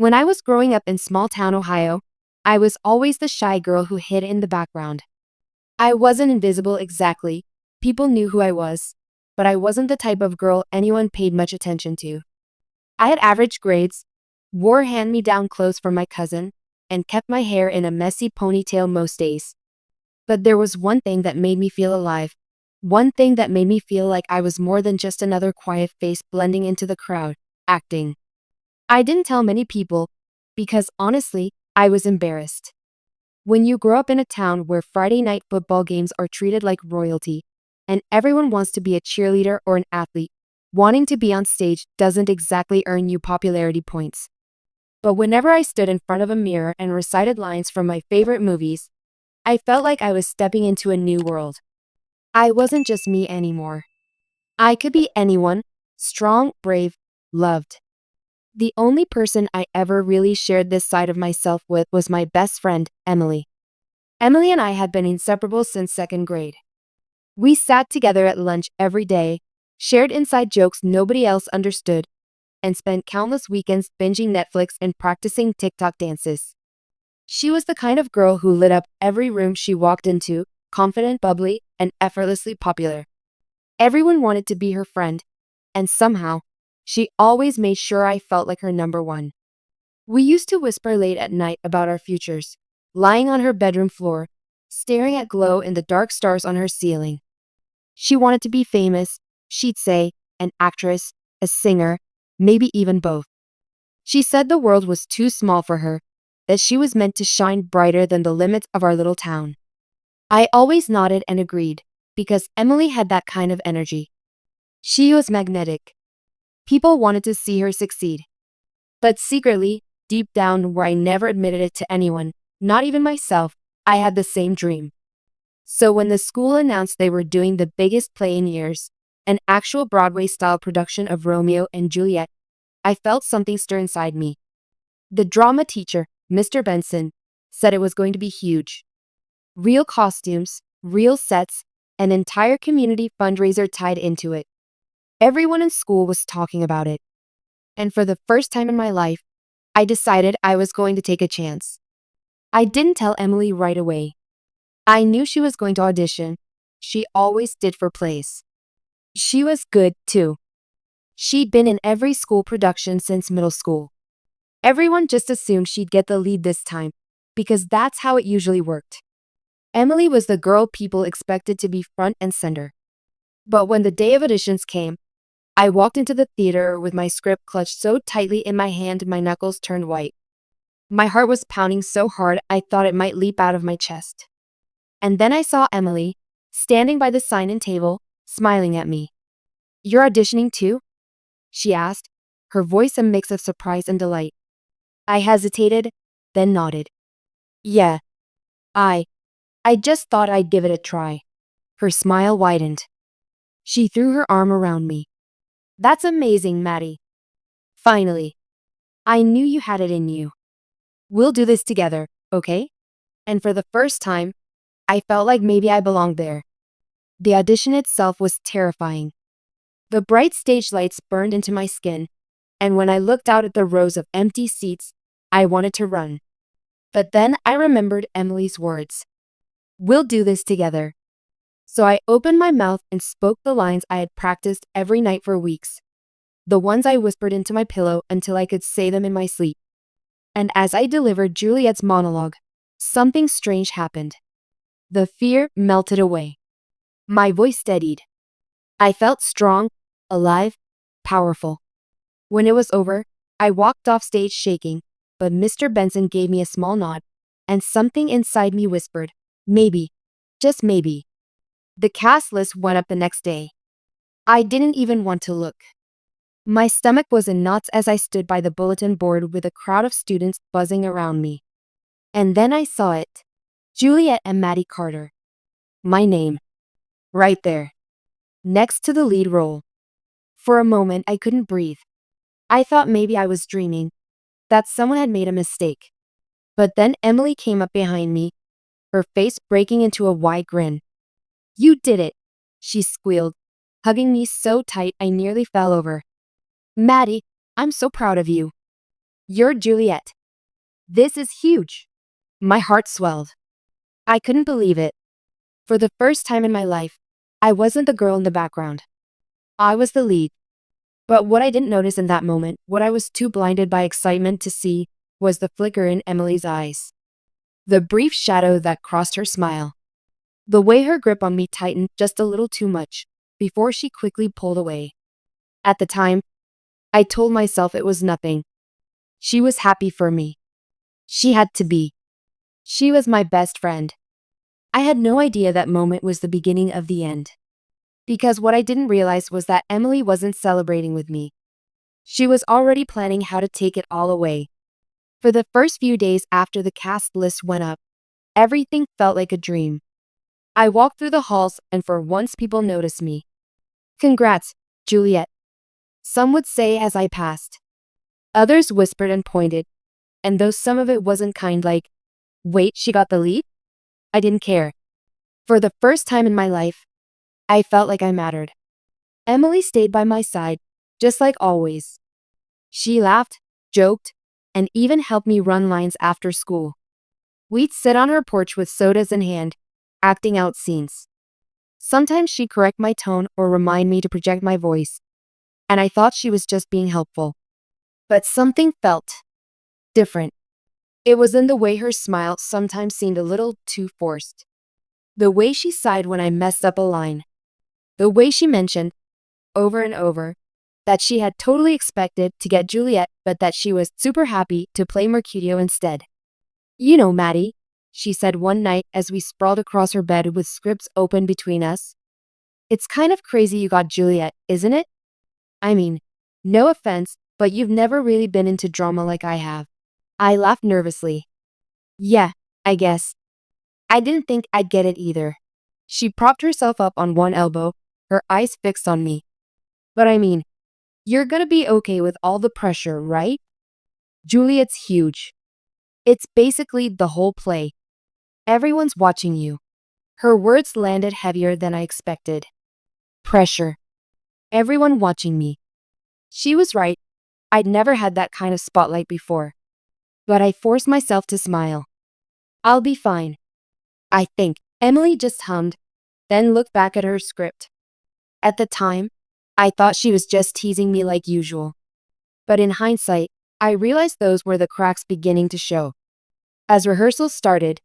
When I was growing up in small-town Ohio, I was always the shy girl who hid in the background. I wasn't invisible exactly. People knew who I was, but I wasn't the type of girl anyone paid much attention to. I had average grades, wore hand-me-down clothes from my cousin, and kept my hair in a messy ponytail most days. But there was one thing that made me feel alive. One thing that made me feel like I was more than just another quiet face blending into the crowd: acting. I didn't tell many people, because honestly, I was embarrassed. When you grow up in a town where Friday night football games are treated like royalty, and everyone wants to be a cheerleader or an athlete, wanting to be on stage doesn't exactly earn you popularity points. But whenever I stood in front of a mirror and recited lines from my favorite movies, I felt like I was stepping into a new world. I wasn't just me anymore. I could be anyone: strong, brave, loved. The only person I ever really shared this side of myself with was my best friend, Emily. Emily and I had been inseparable since second grade. We sat together at lunch every day, shared inside jokes nobody else understood, and spent countless weekends binging Netflix and practicing TikTok dances. She was the kind of girl who lit up every room she walked into, confident, bubbly, and effortlessly popular. Everyone wanted to be her friend, and somehow, she always made sure I felt like her number one. We used to whisper late at night about our futures, lying on her bedroom floor, staring at glow in the dark stars on her ceiling. She wanted to be famous, she'd say, an actress, a singer, maybe even both. She said the world was too small for her, that she was meant to shine brighter than the limits of our little town. I always nodded and agreed, because Emily had that kind of energy. She was magnetic. People wanted to see her succeed. But secretly, deep down where I never admitted it to anyone, not even myself, I had the same dream. So when the school announced they were doing the biggest play in years, an actual Broadway-style production of Romeo and Juliet, I felt something stir inside me. The drama teacher, Mr. Benson, said it was going to be huge. Real costumes, real sets, an entire community fundraiser tied into it. Everyone in school was talking about it. And for the first time in my life, I decided I was going to take a chance. I didn't tell Emily right away. I knew she was going to audition. She always did for plays. She was good, too. She'd been in every school production since middle school. Everyone just assumed she'd get the lead this time, because that's how it usually worked. Emily was the girl people expected to be front and center. But when the day of auditions came, I walked into the theater with my script clutched so tightly in my hand my knuckles turned white. My heart was pounding so hard I thought it might leap out of my chest. And then I saw Emily, standing by the sign-in table, smiling at me. "You're auditioning too?" she asked, her voice a mix of surprise and delight. I hesitated, then nodded. "Yeah, I just thought I'd give it a try." Her smile widened. She threw her arm around me. "That's amazing, Maddie. Finally. I knew you had it in you. We'll do this together, okay?" And for the first time, I felt like maybe I belonged there. The audition itself was terrifying. The bright stage lights burned into my skin, and when I looked out at the rows of empty seats, I wanted to run. But then I remembered Emily's words. "We'll do this together." So I opened my mouth and spoke the lines I had practiced every night for weeks. The ones I whispered into my pillow until I could say them in my sleep. And as I delivered Juliet's monologue, something strange happened. The fear melted away. My voice steadied. I felt strong, alive, powerful. When it was over, I walked off stage shaking, but Mr. Benson gave me a small nod, and something inside me whispered, maybe, just maybe. The cast list went up the next day. I didn't even want to look. My stomach was in knots as I stood by the bulletin board with a crowd of students buzzing around me. And then I saw it. Juliet and Maddie Carter. My name. Right there. Next to the lead role. For a moment, I couldn't breathe. I thought maybe I was dreaming, that someone had made a mistake. But then Emily came up behind me, her face breaking into a wide grin. "You did it," she squealed, hugging me so tight I nearly fell over. "Maddie, I'm so proud of you. You're Juliet. This is huge. My heart swelled. I couldn't believe it. For the first time in my life, I wasn't the girl in the background. I was the lead. But what I didn't notice in that moment, what I was too blinded by excitement to see, was the flicker in Emily's eyes. The brief shadow that crossed her smile. The way her grip on me tightened just a little too much, before she quickly pulled away. At the time, I told myself it was nothing. She was happy for me. She had to be. She was my best friend. I had no idea that moment was the beginning of the end. Because what I didn't realize was that Emily wasn't celebrating with me. She was already planning how to take it all away. For the first few days after the cast list went up, everything felt like a dream. I walked through the halls and for once people noticed me. Congrats, Juliet. Some would say as I passed. Others whispered and pointed, and though some of it wasn't kind like, wait, she got the lead? I didn't care. For the first time in my life, I felt like I mattered. Emily stayed by my side, just like always. She laughed, joked, and even helped me run lines after school. We'd sit on her porch with sodas in hand, acting out scenes. Sometimes she'd correct my tone or remind me to project my voice, and I thought she was just being helpful. But something felt different. It was in the way her smile sometimes seemed a little too forced. The way she sighed when I messed up a line. The way she mentioned, over and over, that she had totally expected to get Juliet but that she was super happy to play Mercutio instead. You know, Maddie, she said one night as we sprawled across her bed with scripts open between us. It's kind of crazy you got Juliet, isn't it? I mean, no offense, but you've never really been into drama like I have. I laughed nervously. Yeah, I guess. I didn't think I'd get it either. She propped herself up on one elbow, her eyes fixed on me. But I mean, you're gonna be okay with all the pressure, right? Juliet's huge. It's basically the whole play. Everyone's watching you. Her words landed heavier than I expected. Pressure. Everyone watching me. She was right. I'd never had that kind of spotlight before. But I forced myself to smile. I'll be fine. I think. Emily just hummed, then looked back at her script. At the time, I thought she was just teasing me like usual. But in hindsight, I realized those were the cracks beginning to show. As rehearsals started,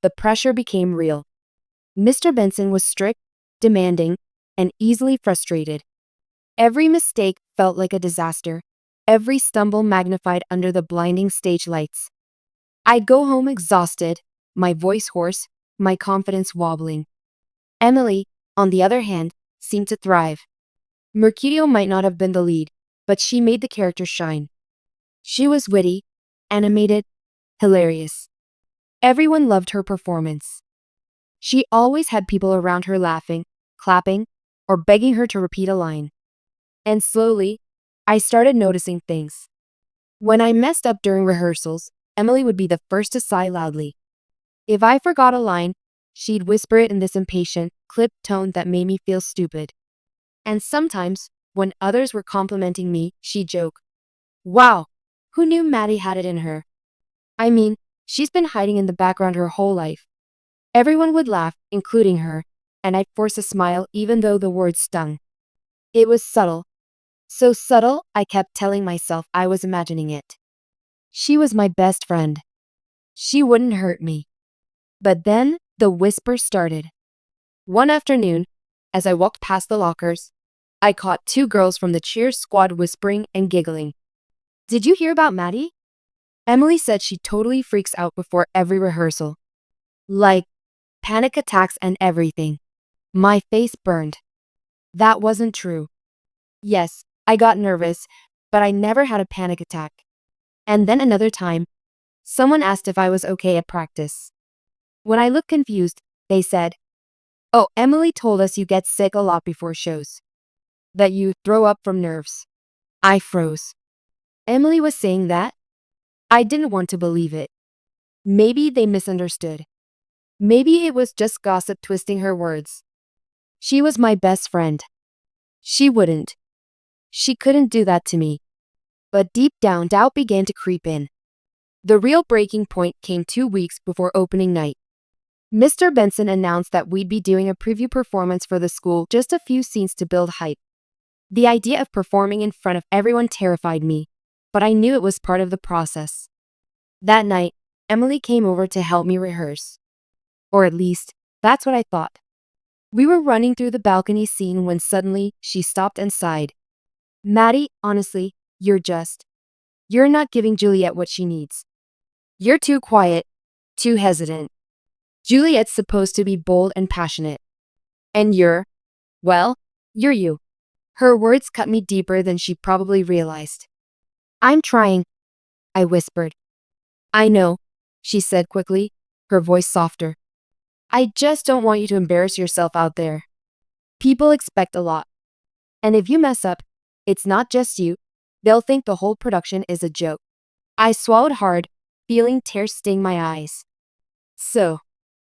the pressure became real. Mr. Benson was strict, demanding, and easily frustrated. Every mistake felt like a disaster, every stumble magnified under the blinding stage lights. I'd go home exhausted, my voice hoarse, my confidence wobbling. Emily, on the other hand, seemed to thrive. Mercutio might not have been the lead, but she made the character shine. She was witty, animated, hilarious. Everyone loved her performance. She always had people around her laughing, clapping, or begging her to repeat a line. And slowly, I started noticing things. When I messed up during rehearsals, Emily would be the first to sigh loudly. If I forgot a line, she'd whisper it in this impatient, clipped tone that made me feel stupid. And sometimes, when others were complimenting me, she'd joke, "Wow, who knew Maddie had it in her?" I mean, she's been hiding in the background her whole life. Everyone would laugh, including her, and I'd force a smile even though the words stung. It was subtle. So subtle, I kept telling myself I was imagining it. She was my best friend. She wouldn't hurt me. But then, the whisper started. One afternoon, as I walked past the lockers, I caught two girls from the cheer squad whispering and giggling. "Did you hear about Maddie?" Emily said she totally freaks out before every rehearsal. Like, panic attacks and everything. My face burned. That wasn't true. Yes, I got nervous, but I never had a panic attack. And then another time, someone asked if I was okay at practice. When I looked confused, they said, "Oh, Emily told us you get sick a lot before shows. That you throw up from nerves." I froze. Emily was saying that? I didn't want to believe it. Maybe they misunderstood. Maybe it was just gossip twisting her words. She was my best friend. She wouldn't. She couldn't do that to me. But deep down, doubt began to creep in. The real breaking point came 2 weeks before opening night. Mr. Benson announced that we'd be doing a preview performance for the school, just a few scenes to build hype. The idea of performing in front of everyone terrified me, but I knew it was part of the process. That night, Emily came over to help me rehearse. Or at least, that's what I thought. We were running through the balcony scene when suddenly she stopped and sighed. Maddie, honestly, you're not giving Juliet what she needs. You're too quiet, too hesitant. Juliet's supposed to be bold and passionate. And you're you. Her words cut me deeper than she probably realized. I'm trying, I whispered. I know, she said quickly, her voice softer. I just don't want you to embarrass yourself out there. People expect a lot. And if you mess up, it's not just you. They'll think the whole production is a joke. I swallowed hard, feeling tears sting my eyes. So,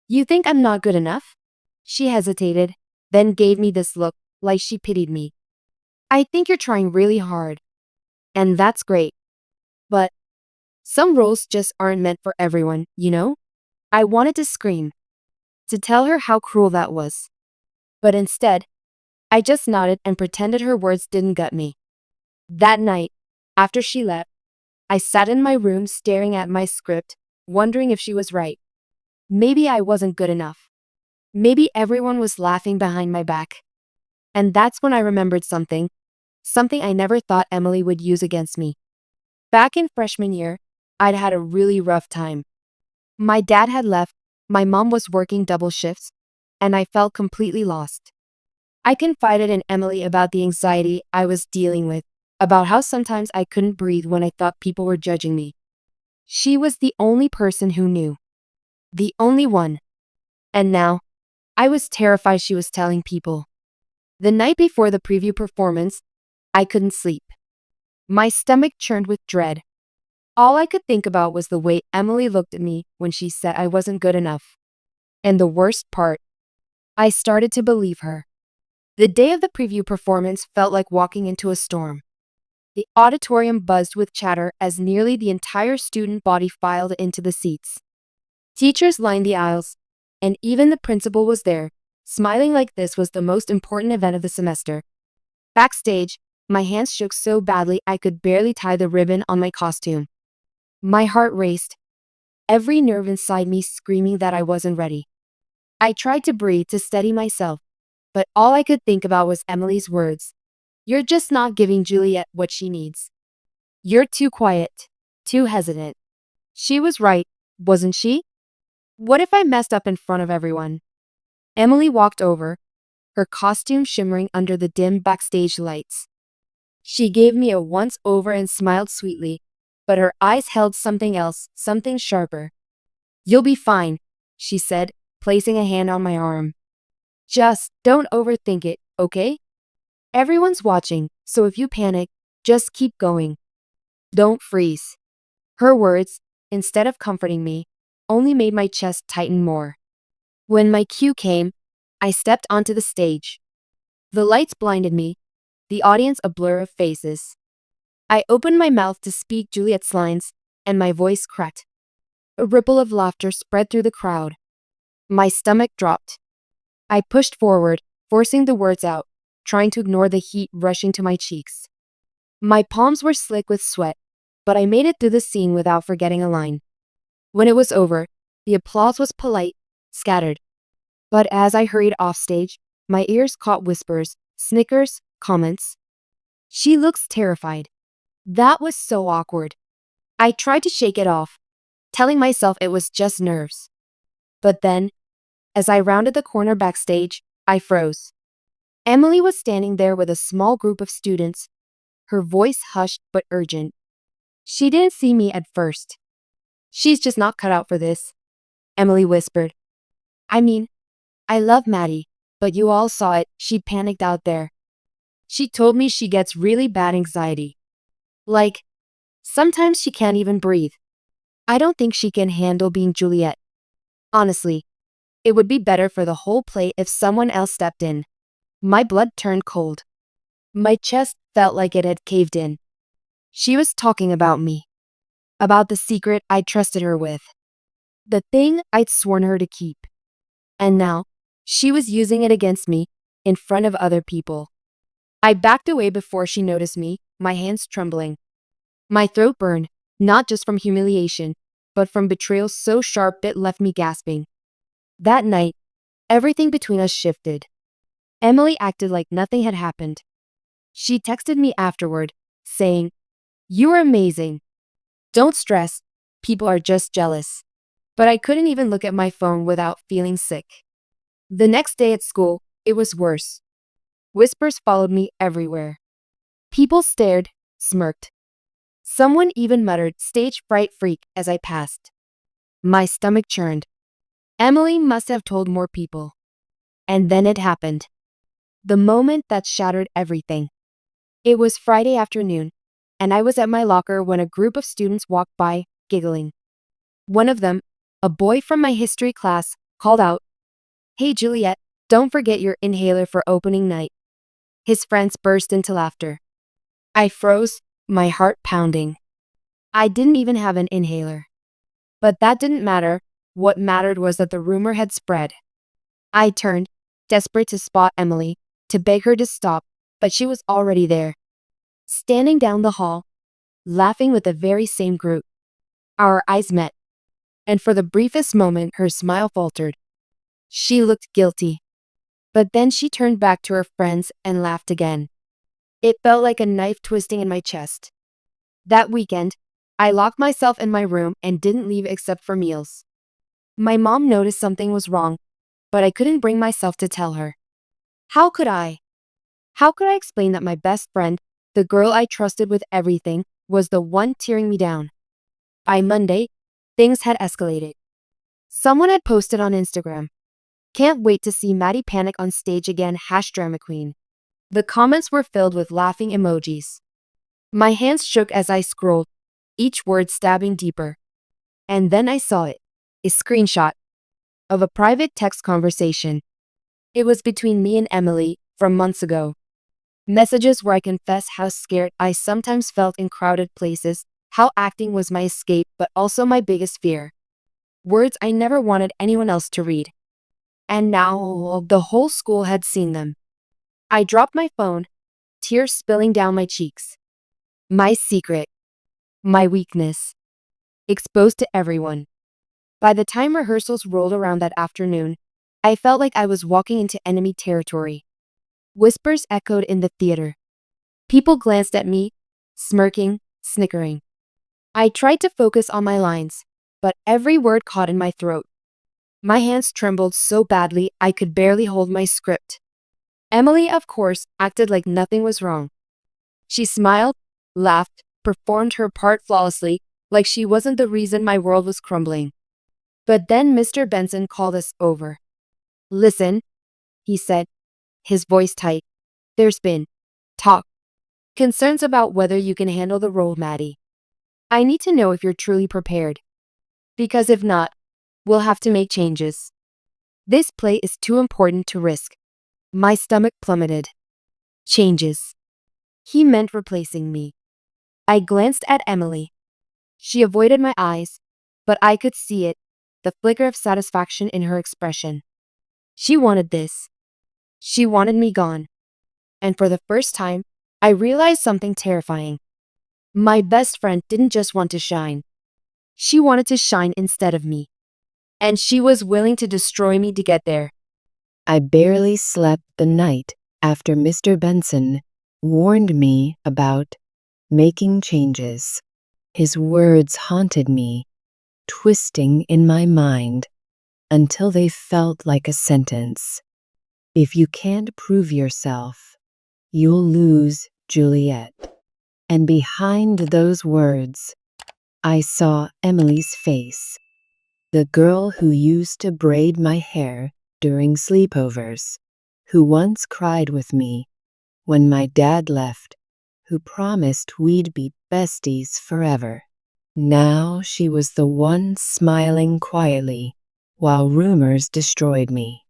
you think I'm not good enough? She hesitated, then gave me this look, like she pitied me. I think you're trying really hard. And that's great. But some roles just aren't meant for everyone, you know? I wanted to scream, to tell her how cruel that was. But instead, I just nodded and pretended her words didn't gut me. That night, after she left, I sat in my room staring at my script, wondering if she was right. Maybe I wasn't good enough. Maybe everyone was laughing behind my back. And that's when I remembered something I never thought Emily would use against me. Back in freshman year, I'd had a really rough time. My dad had left, my mom was working double shifts, and I felt completely lost. I confided in Emily about the anxiety I was dealing with, about how sometimes I couldn't breathe when I thought people were judging me. She was the only person who knew. The only one. And now, I was terrified she was telling people. The night before the preview performance, I couldn't sleep. My stomach churned with dread. All I could think about was the way Emily looked at me when she said I wasn't good enough. And the worst part, I started to believe her. The day of the preview performance felt like walking into a storm. The auditorium buzzed with chatter as nearly the entire student body filed into the seats. Teachers lined the aisles, and even the principal was there, smiling like this was the most important event of the semester. Backstage, my hands shook so badly I could barely tie the ribbon on my costume. My heart raced, every nerve inside me screaming that I wasn't ready. I tried to breathe to steady myself, but all I could think about was Emily's words. You're just not giving Juliet what she needs. You're too quiet, too hesitant. She was right, wasn't she? What if I messed up in front of everyone? Emily walked over, her costume shimmering under the dim backstage lights. She gave me a once-over and smiled sweetly, but her eyes held something else, something sharper. You'll be fine, she said, placing a hand on my arm. Just don't overthink it, okay? Everyone's watching, so if you panic, just keep going. Don't freeze. Her words, instead of comforting me, only made my chest tighten more. When my cue came, I stepped onto the stage. The lights blinded me, the audience a blur of faces. I opened my mouth to speak Juliet's lines, and my voice cracked. A ripple of laughter spread through the crowd. My stomach dropped. I pushed forward, forcing the words out, trying to ignore the heat rushing to my cheeks. My palms were slick with sweat, but I made it through the scene without forgetting a line. When it was over, the applause was polite, scattered. But as I hurried off stage, my ears caught whispers, snickers, comments. She looks terrified. That was so awkward. I tried to shake it off, telling myself it was just nerves. But then, as I rounded the corner backstage, I froze. Emily was standing there with a small group of students, her voice hushed but urgent. She didn't see me at first. She's just not cut out for this, Emily whispered. I mean, I love Maddie, but you all saw it, she panicked out there. She told me she gets really bad anxiety. Like, sometimes she can't even breathe. I don't think she can handle being Juliet. Honestly, it would be better for the whole play if someone else stepped in. My blood turned cold. My chest felt like it had caved in. She was talking about me, about the secret I trusted her with, the thing I'd sworn her to keep. And now, she was using it against me in front of other people. I backed away before she noticed me, my hands trembling. My throat burned, not just from humiliation, but from betrayal so sharp it left me gasping. That night, everything between us shifted. Emily acted like nothing had happened. She texted me afterward, saying, "You were amazing. Don't stress, people are just jealous." But I couldn't even look at my phone without feeling sick. The next day at school, it was worse. Whispers followed me everywhere. People stared, smirked. Someone even muttered "stage fright freak" as I passed. My stomach churned. Emily must have told more people. And then it happened. The moment that shattered everything. It was Friday afternoon, and I was at my locker when a group of students walked by, giggling. One of them, a boy from my history class, called out, "Hey Juliet, don't forget your inhaler for opening night." His friends burst into laughter. I froze, my heart pounding. I didn't even have an inhaler. But that didn't matter. What mattered was that the rumor had spread. I turned, desperate to spot Emily, to beg her to stop, but she was already there, standing down the hall, laughing with the very same group. Our eyes met, and for the briefest moment her smile faltered. She looked guilty. But then she turned back to her friends and laughed again. It felt like a knife twisting in my chest. That weekend, I locked myself in my room and didn't leave except for meals. My mom noticed something was wrong, but I couldn't bring myself to tell her. How could I? How could I explain that my best friend, the girl I trusted with everything, was the one tearing me down? By Monday, things had escalated. Someone had posted on Instagram, "Can't wait to see Maddie panic on stage again, #drama queen." The comments were filled with laughing emojis. My hands shook as I scrolled, each word stabbing deeper. And then I saw it, a screenshot of a private text conversation. It was between me and Emily from months ago. Messages where I confess how scared I sometimes felt in crowded places, how acting was my escape but also my biggest fear. Words I never wanted anyone else to read. And now the whole school had seen them. I dropped my phone, tears spilling down my cheeks. My secret, my weakness, exposed to everyone. By the time rehearsals rolled around that afternoon, I felt like I was walking into enemy territory. Whispers echoed in the theater. People glanced at me, smirking, snickering. I tried to focus on my lines, but every word caught in my throat. My hands trembled so badly I could barely hold my script. Emily, of course, acted like nothing was wrong. She smiled, laughed, performed her part flawlessly, like she wasn't the reason my world was crumbling. But then Mr. Benson called us over. "Listen," he said, his voice tight. "There's been talk. Concerns about whether you can handle the role, Maddie. I need to know if you're truly prepared. Because if not, we'll have to make changes. This play is too important to risk." My stomach plummeted. Changes. He meant replacing me. I glanced at Emily. She avoided my eyes, but I could see it, the flicker of satisfaction in her expression. She wanted this. She wanted me gone. And for the first time, I realized something terrifying. My best friend didn't just want to shine. She wanted to shine instead of me. And she was willing to destroy me to get there. I barely slept the night after Mr. Benson warned me about making changes. His words haunted me, twisting in my mind until they felt like a sentence. If you can't prove yourself, you'll lose, Juliet. And behind those words, I saw Emily's face, the girl who used to braid my hair during sleepovers, who once cried with me when my dad left, who promised we'd be besties forever. Now she was the one smiling quietly while rumors destroyed me.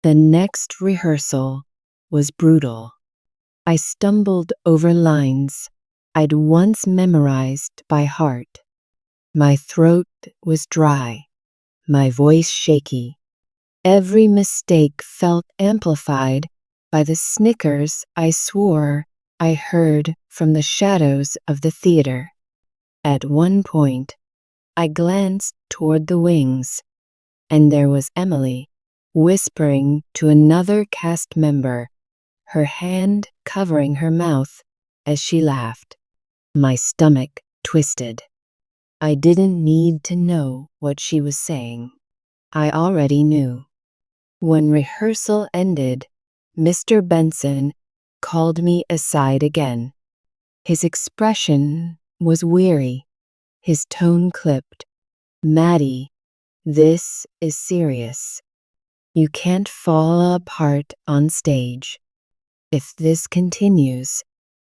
The next rehearsal was brutal. I stumbled over lines, I'd once memorized by heart. My throat was dry, my voice shaky. Every mistake felt amplified by the snickers I swore I heard from the shadows of the theater. At one point, I glanced toward the wings, and there was Emily, whispering to another cast member, her hand covering her mouth as she laughed. My stomach twisted. I didn't need to know what she was saying. I already knew. When rehearsal ended, Mr. Benson called me aside again. His expression was weary, his tone clipped. Maddie, this is serious. You can't fall apart on stage. If this continues,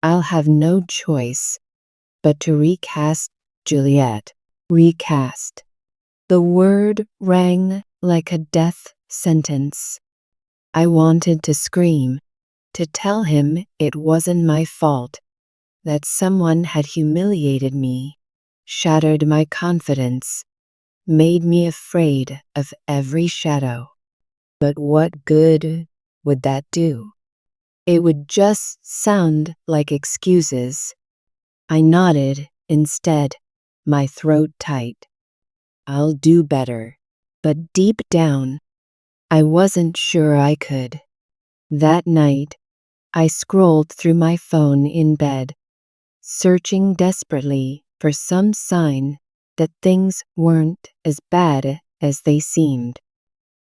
I'll have no choice but to recast Juliet. Recast. The word rang like a death sentence. I wanted to scream, to tell him it wasn't my fault, that someone had humiliated me, shattered my confidence, made me afraid of every shadow. But what good would that do? It would just sound like excuses. I nodded instead, my throat tight. I'll do better. But deep down, I wasn't sure I could. That night, I scrolled through my phone in bed, searching desperately for some sign that things weren't as bad as they seemed.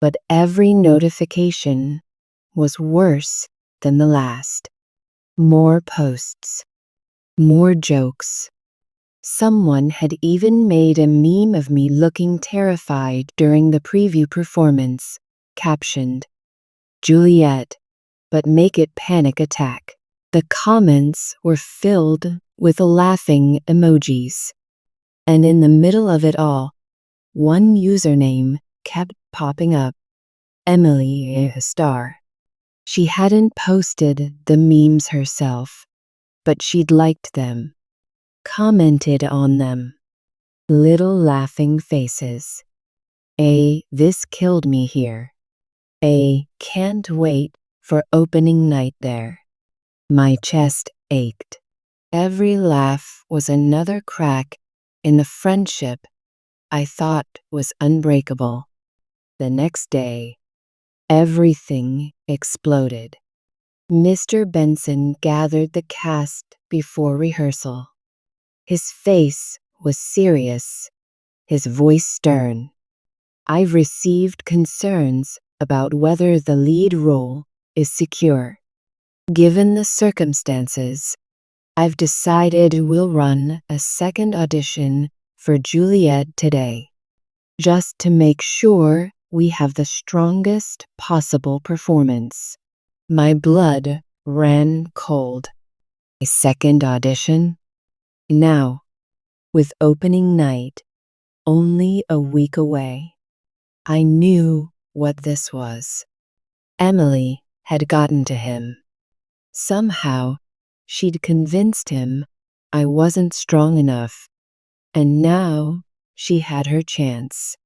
But every notification was worse than the last. More posts, more jokes. Someone had even made a meme of me looking terrified during the preview performance, captioned, Juliet, but make it panic attack. The comments were filled with laughing emojis. And in the middle of it all, one username kept popping up, Emily a star. She hadn't posted the memes herself, but she'd liked them, commented on them. Little laughing faces. This killed me here. Can't wait for opening night there. My chest ached. Every laugh was another crack in the friendship I thought was unbreakable. The next day, everything exploded. Mr. Benson gathered the cast before rehearsal. His face was serious, his voice stern. I've received concerns about whether the lead role is secure. Given the circumstances, I've decided we'll run a second audition for Juliet today, just to make sure we have the strongest possible performance. My blood ran cold. A second audition? Now, with opening night only a week away, I knew what this was. Emily had gotten to him. Somehow, she'd convinced him I wasn't strong enough, and now she had her chance.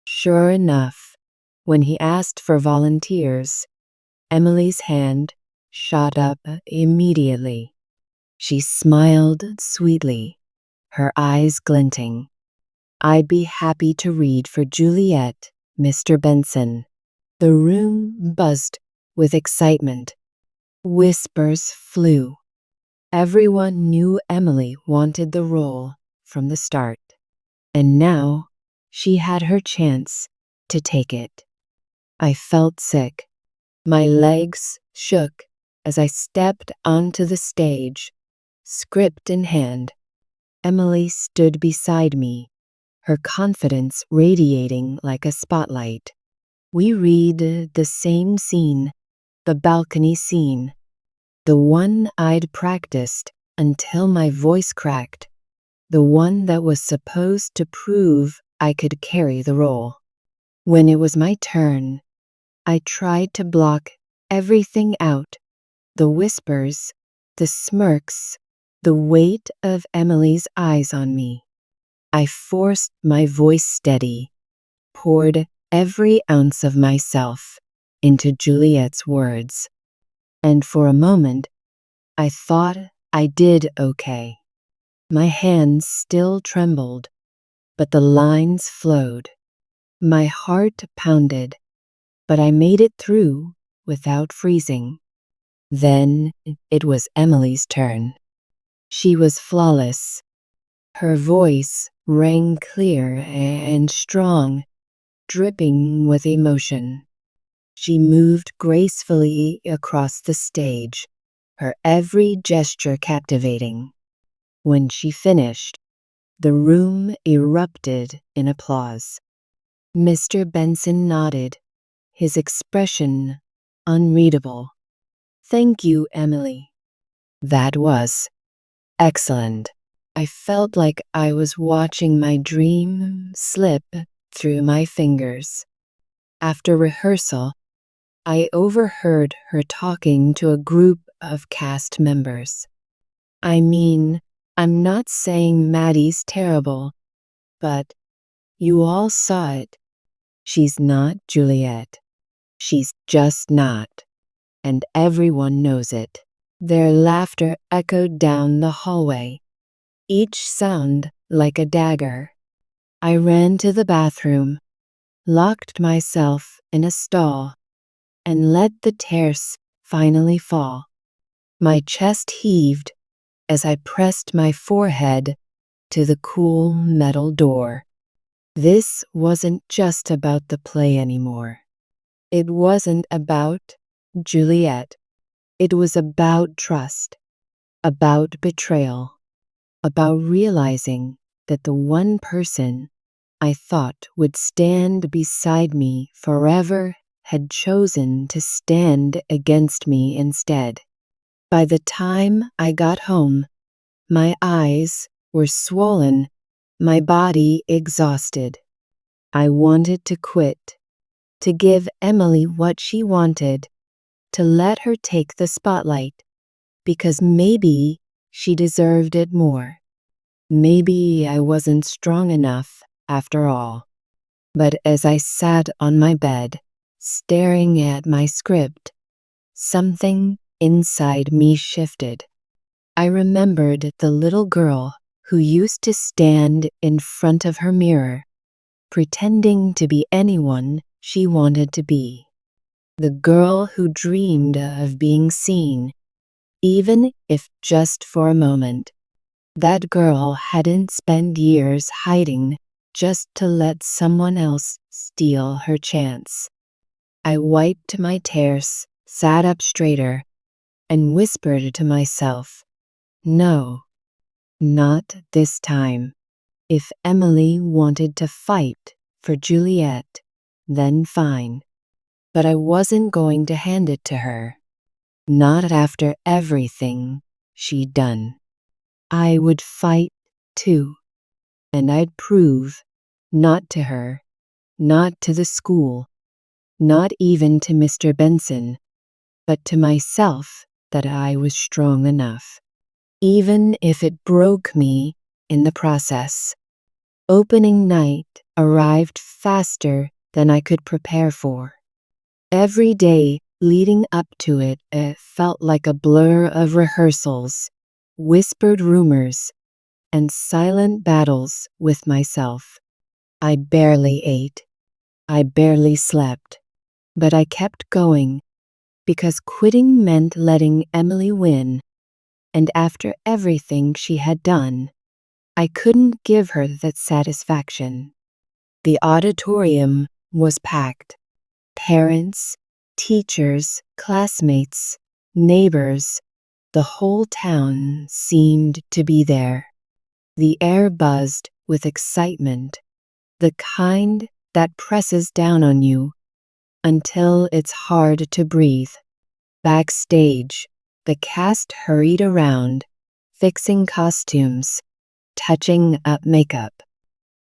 Sure enough, when he asked for volunteers, Emily's hand shot up immediately. She smiled sweetly, her eyes glinting. I'd be happy to read for Juliet, Mr. Benson. The room buzzed with excitement. Whispers flew. Everyone knew Emily wanted the role from the start, and now she had her chance to take it. I felt sick. My legs shook as I stepped onto the stage, script in hand. Emily stood beside me, her confidence radiating like a spotlight. We read the same scene, the balcony scene, the one I'd practiced until my voice cracked, the one that was supposed to prove I could carry the role. When it was my turn, I tried to block everything out, the whispers, the smirks, The weight of Emily's eyes on me. I forced my voice steady, poured every ounce of myself into Juliet's words, and for a moment, I thought I did okay. My hands still trembled, but the lines flowed. My heart pounded, but I made it through without freezing. Then it was Emily's turn. She was flawless. Her voice rang clear and strong, dripping with emotion. She moved gracefully across the stage, her every gesture captivating. When she finished, the room erupted in applause. Mr. Benson nodded, his expression unreadable. "Thank you, Emily. That was excellent." I felt like I was watching my dream slip through my fingers. After rehearsal, I overheard her talking to a group of cast members. "I mean, I'm not saying Maddie's terrible, but you all saw it. She's not Juliet. She's just not. And everyone knows it." Their laughter echoed down the hallway, each sound like a dagger. I ran to the bathroom, locked myself in a stall, and let the tears finally fall. My chest heaved as I pressed my forehead to the cool metal door. This wasn't just about the play anymore. It wasn't about Juliet. It was about trust, about betrayal, about realizing that the one person I thought would stand beside me forever had chosen to stand against me instead. By the time I got home, my eyes were swollen, my body exhausted. I wanted to quit, to give Emily what she wanted, to let her take the spotlight, because maybe she deserved it more. Maybe I wasn't strong enough after all. But as I sat on my bed, staring at my script, something inside me shifted. I remembered the little girl who used to stand in front of her mirror, pretending to be anyone she wanted to be. The girl who dreamed of being seen, even if just for a moment. That girl hadn't spent years hiding just to let someone else steal her chance. I wiped my tears, sat up straighter, and whispered to myself, "No, not this time." If Emily wanted to fight for Juliet, then fine. But I wasn't going to hand it to her. Not after everything she'd done. I would fight too, and I'd prove, not to her, not to the school, not even to Mr. Benson, but to myself, that I was strong enough, even if it broke me in the process. Opening night arrived faster than I could prepare for. Every day leading up to it, it felt like a blur of rehearsals, whispered rumors, and silent battles with myself. I barely ate. I barely slept. But I kept going, because quitting meant letting Emily win, and after everything she had done, I couldn't give her that satisfaction. The auditorium was packed. Parents, teachers, classmates, neighbors, the whole town seemed to be there. The air buzzed with excitement, the kind that presses down on you until it's hard to breathe. Backstage, the cast hurried around, fixing costumes, touching up makeup.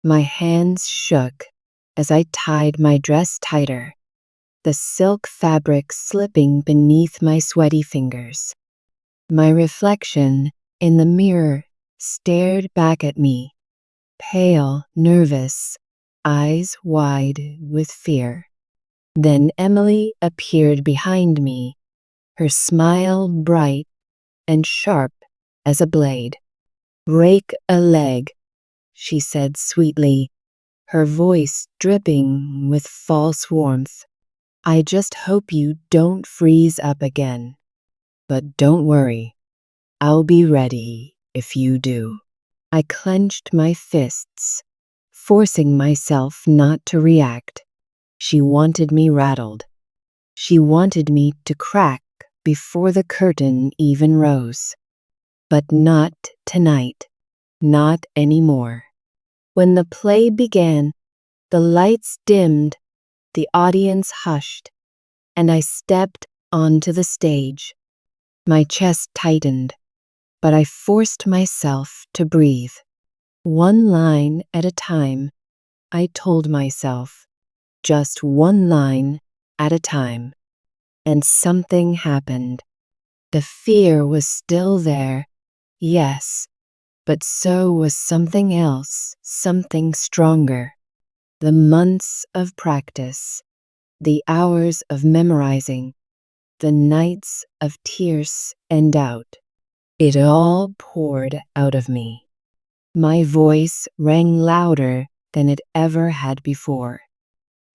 My hands shook as I tied my dress tighter, the silk fabric slipping beneath my sweaty fingers. My reflection in the mirror, stared back at me, pale, nervous, eyes wide with fear. Then Emily appeared behind me, her smile bright and sharp as a blade. "Break a leg," she said sweetly, her voice dripping with false warmth. "I just hope you don't freeze up again. But don't worry, I'll be ready if you do." I clenched my fists, forcing myself not to react. She wanted me rattled. She wanted me to crack before the curtain even rose. But not tonight. Not anymore. When the play began, the lights dimmed, the audience hushed, and I stepped onto the stage. My chest tightened, but I forced myself to breathe. One line at a time, I told myself. Just one line at a time. And something happened. The fear was still there, yes, but so was something else, something stronger. The months of practice, the hours of memorizing, the nights of tears and doubt. It all poured out of me. My voice rang louder than it ever had before.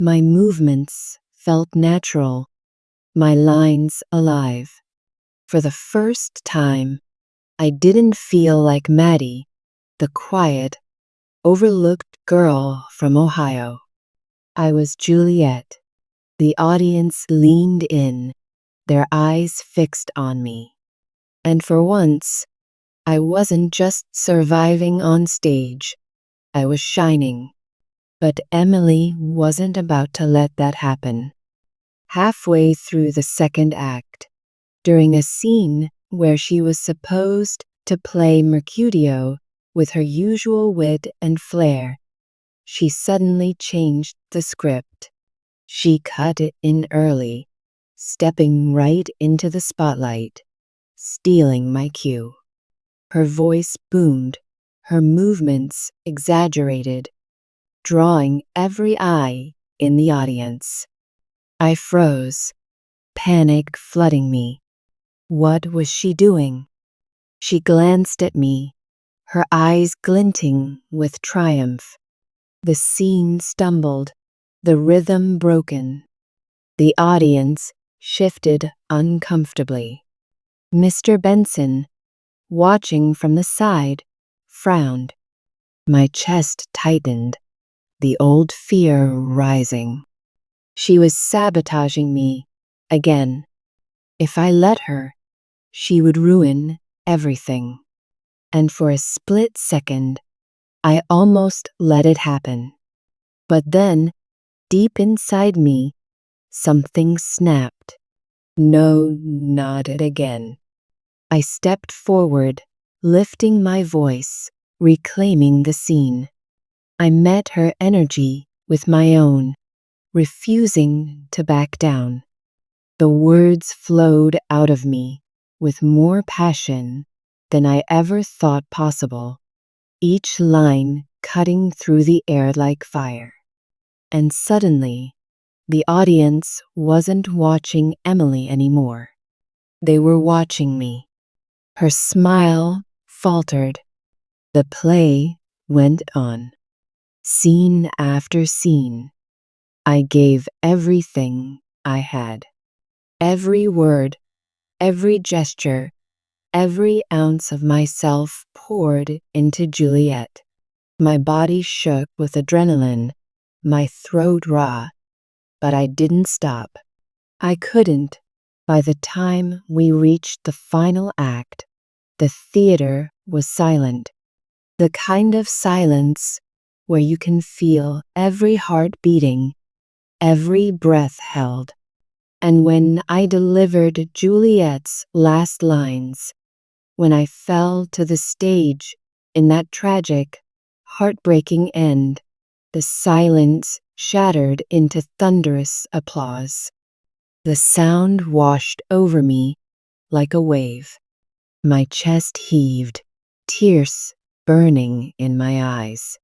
My movements felt natural, my lines alive. For the first time, I didn't feel like Maddie, the quiet, overlooked girl from Ohio. I was Juliet. The audience leaned in, their eyes fixed on me. And for once, I wasn't just surviving on stage, I was shining. But Emily wasn't about to let that happen. Halfway through the second act, during a scene where she was supposed to play Mercutio with her usual wit and flair, she suddenly changed the script. She cut it in early, stepping right into the spotlight, stealing my cue. Her voice boomed, her movements exaggerated, drawing every eye in the audience. I froze, panic flooding me. What was she doing? She glanced at me, her eyes glinting with triumph. The scene stumbled, the rhythm broken. The audience shifted uncomfortably. Mr. Benson, watching from the side, frowned. My chest tightened, the old fear rising. She was sabotaging me again. If I let her, she would ruin everything. And for a split second, I almost let it happen. But then, deep inside me, something snapped. No, not it again. I stepped forward, lifting my voice, reclaiming the scene. I met her energy with my own, refusing to back down. The words flowed out of me with more passion than I ever thought possible, each line cutting through the air like fire. And suddenly, the audience wasn't watching Emily anymore. They were watching me. Her smile faltered. The play went on. Scene after scene. I gave everything I had. Every word, every gesture, every ounce of myself poured into Juliet. My body shook with adrenaline, my throat raw, but I didn't stop. I couldn't. By the time we reached the final act, the theater was silent. The kind of silence where you can feel every heart beating, every breath held. And when I delivered Juliet's last lines, when I fell to the stage in that tragic, heartbreaking end, the silence shattered into thunderous applause. The sound washed over me like a wave. My chest heaved, tears burning in my eyes.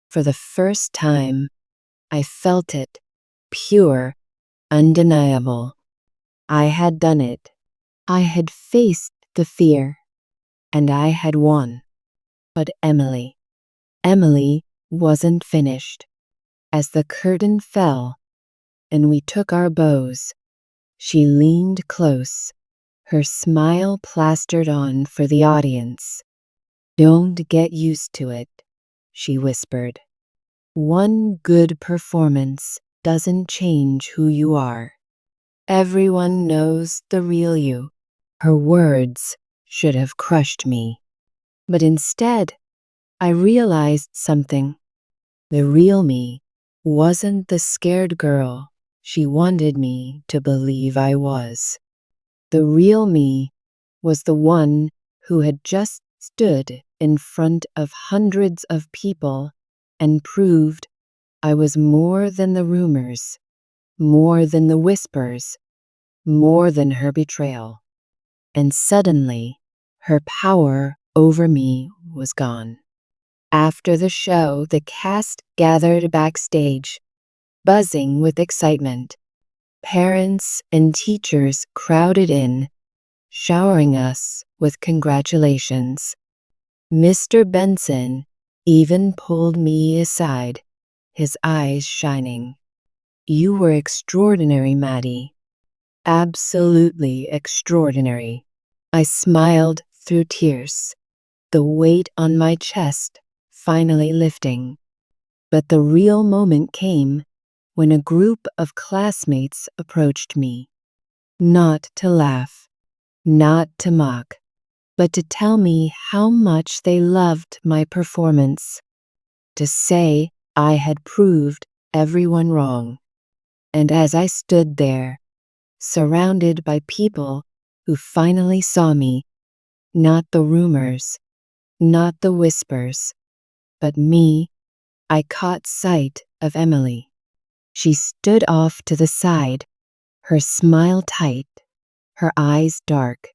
For the first time, I felt it, pure, undeniable. I had done it. I had faced the fear, and I had won. But Emily wasn't finished. As the curtain fell and we took our bows, she leaned close, her smile plastered on for the audience. "Don't get used to it," she whispered. "One good performance doesn't change who you are. Everyone knows the real you." Her words should have crushed me. But instead, I realized something. The real me wasn't the scared girl she wanted me to believe I was. The real me was the one who had just stood in front of hundreds of people and proved I was more than the rumors, more than the whispers, more than her betrayal. And suddenly, her power over me was gone. After the show, the cast gathered backstage, buzzing with excitement. Parents and teachers crowded in, showering us with congratulations. Mr. Benson even pulled me aside, his eyes shining. "You were extraordinary, Maddie. Absolutely extraordinary." I smiled through tears, the weight on my chest finally lifting. But the real moment came when a group of classmates approached me, not to laugh, not to mock, but to tell me how much they loved my performance, to say I had proved everyone wrong. And as I stood there, surrounded by people who finally saw me, not the rumors, not the whispers, but me, I caught sight of Emily. She stood off to the side, her smile tight, her eyes dark.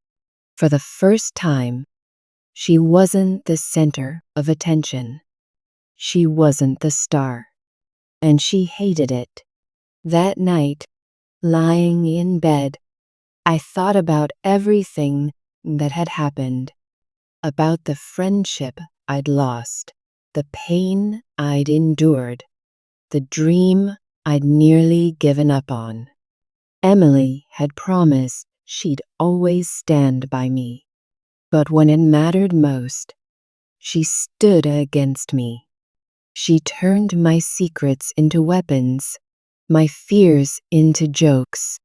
For the first time, she wasn't the center of attention. She wasn't the star. And she hated it. That night, lying in bed, I thought about everything that had happened, about the friendship I'd lost, the pain I'd endured, the dream I'd nearly given up on. Emily had promised she'd always stand by me, but when it mattered most, she stood against me. She turned my secrets into weapons, my fears into jokes,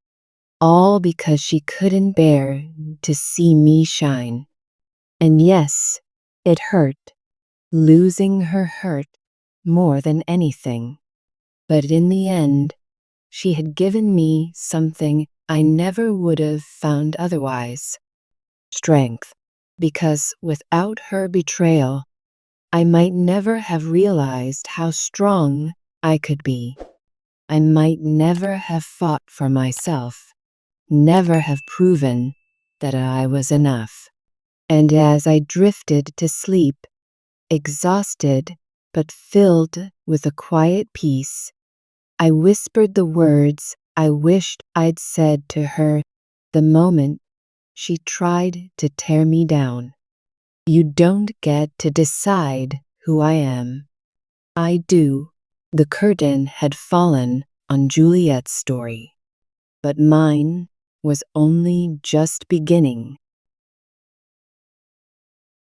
all because she couldn't bear to see me shine. And yes, it hurt. Losing her hurt more than anything. But in the end, she had given me something I never would have found otherwise. Strength. Because without her betrayal, I might never have realized how strong I could be. I might never have fought for myself, never have proven that I was enough. And as I drifted to sleep, exhausted but filled with a quiet peace, I whispered the words I wished I'd said to her the moment she tried to tear me down. "You don't get to decide who I am. I do." The curtain had fallen on Juliet's story, but mine was only just beginning.